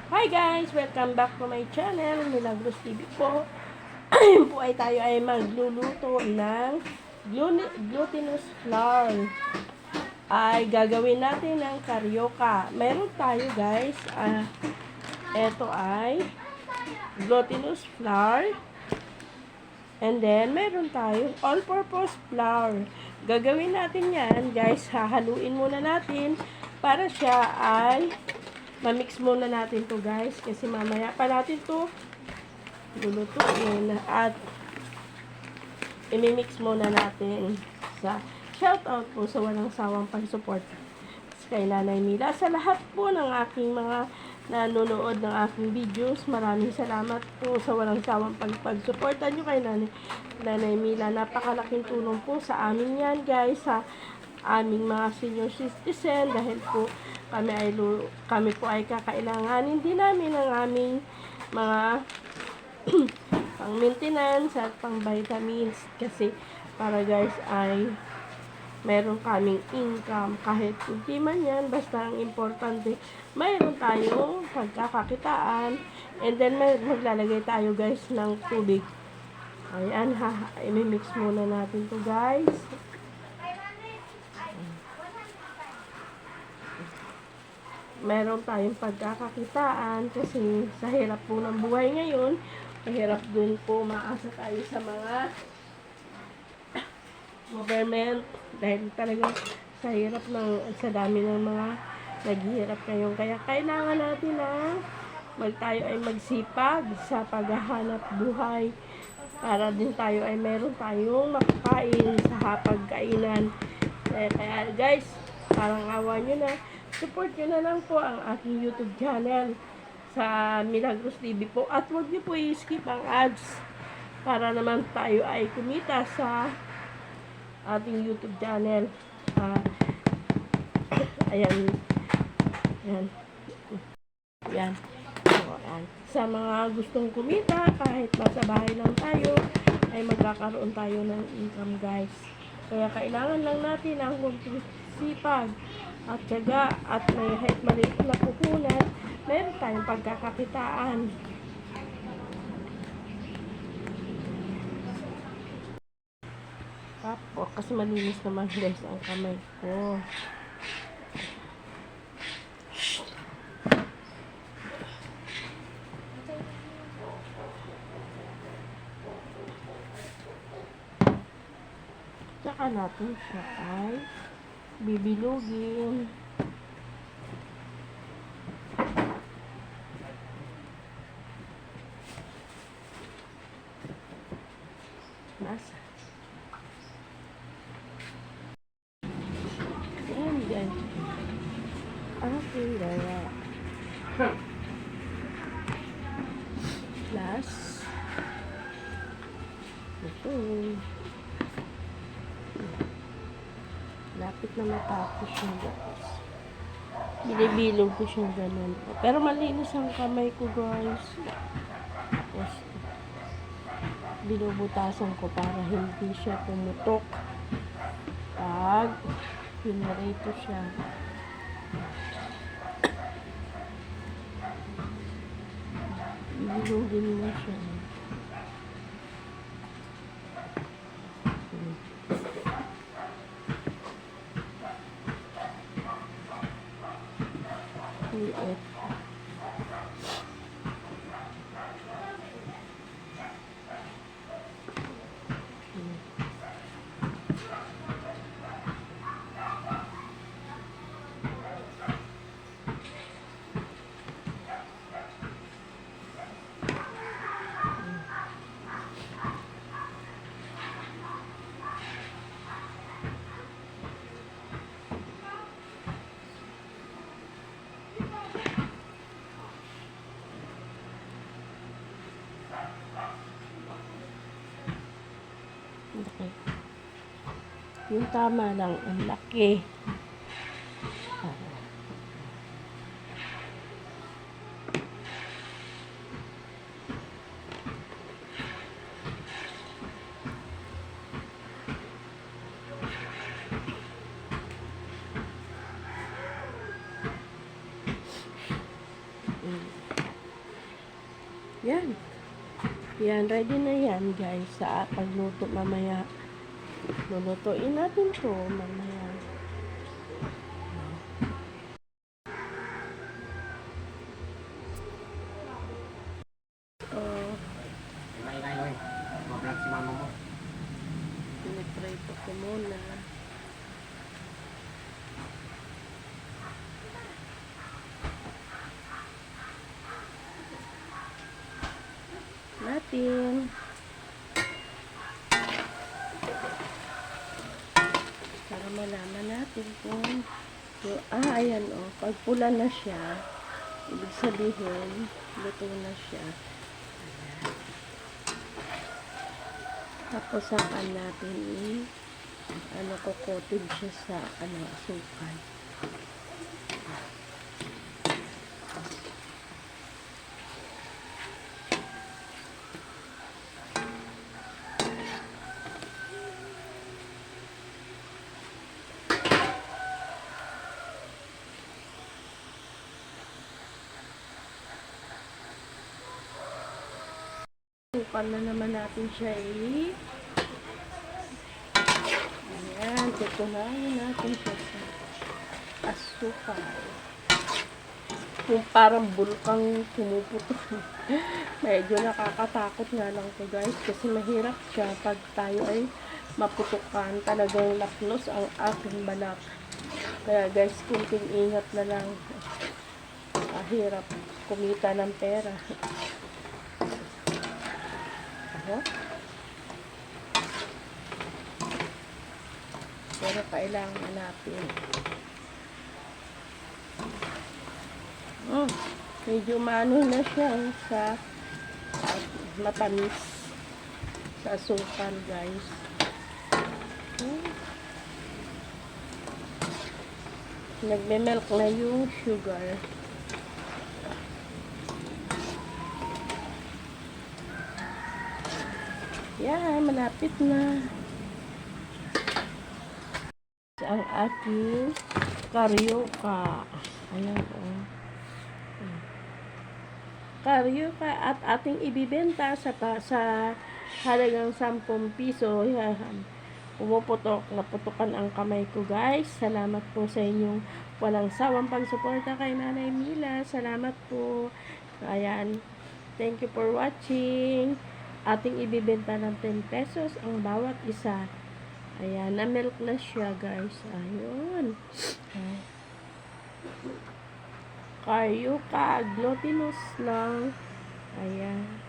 Hi guys! Welcome back to my channel, Milagros TV po. Ngayon po ay tayo ay magluluto ng glutinous flour. Ay gagawin natin ng carioca. Meron tayo guys, ito ay glutinous flour. And then, meron tayo all-purpose flour. Gagawin natin yan guys, hahaluin muna natin para siya ay mamix muna natin to guys kasi mamaya pa natin to lulutuin at imimix muna natin. Shout out po sa walang sawang pag-support kay Nanay Mila, sa lahat po ng aking mga nanonood ng aking videos. Maraming salamat po sa walang sawang pag-supportan nyo kay Nanay Mila. Napakalaking tulong po sa amin yan guys, sa aming mga senior citizen, dahil po kami po ay kakailanganin din namin ng aming mga pang maintenance at pang vitamins, kasi para guys ay meron kaming income kahit hindi man yan, basta ang importante mayroon tayong pagkakakitaan. And then maglalagay tayo guys ng tubig. Ayan, imimix muna natin to guys. Meron tayong pagkakakitaan kasi sa hirap po ng buhay ngayon, mahirap din po maasa tayo sa mga government, dahil talagang sa hirap sa dami ng mga naghihirap ngayon. Kaya kailangan natin na tayo ay magsipag sa paghahanap buhay para din tayo ay meron tayong makakain sa hapagkainan. Kaya guys, parang awa nyo na, support nyo na lang po ang aking YouTube channel sa Milagros TV po. At huwag nyo po i-skip ang ads para naman tayo ay kumita sa ating YouTube channel. Ayan. Ayan. Ayan. So, ayan. Sa mga gustong kumita, kahit nasa bahay lang tayo, ay magkakaroon tayo ng income guys. Kaya kailangan lang natin ang sipag at tiyaga, at may kahit maliit na puhunan, meron tayong pagkakakitaan. Tapos, kasi malinis naman guys ang kamay ko. Tsaka natin siya ay bibilugin. Nasa. Ayan guys. Okay, daya. Plus. Ito. Lapit na matapos siya guys. Binibilog ko siya ganun. Pero malinis ang kamay ko guys. Tapos, binubutasan ko para hindi siya pumutok pag pinarito siya. Bilugin mo siya. Liit. Okay. Yung tama lang, ang laki. Yan. Yan, ready na yan guys sa pagluto mamaya. Lulutuin natin to mamaya. Oh, Ilay-ilay, mablog si mama mo. tinitry ko muna. Natin. Para malaman natin kung ayan pag pula na siya, ibig sabihin, luto na siya. Ayan. Tapos sakan natin kukotin siya sa asukal. Asukal na naman natin siya ayan, tutunayan natin siya sa asukal. Yung parang bulkang pumuputok. Medyo nakakatakot nga lang to guys kasi mahirap siya pag tayo ay maputukan. Talagang lapnos ang aking balat. Kaya guys, kunting ingat na lang. Mahirap kumita ng pera. Pero kailangan natin. Medyo mano na siya sa matamis sa asukal guys. Nagme-melt na yung sugar. Yan, malapit na. Ang aking karyoka. Ayan karyoka at ating ibibenta sa halagang 10 piso. Yan. Pumuputok, naputukan ang kamay ko guys. Salamat po sa inyong walang sawang pagsuporta kay Nanay Mila. Salamat po. Ayan. Thank you for watching. Ating ibibenta ng 10 pesos ang bawat isa. Ayan, na-milk na siya guys. Ayun. Karyoka, glutinous lang. Ayan.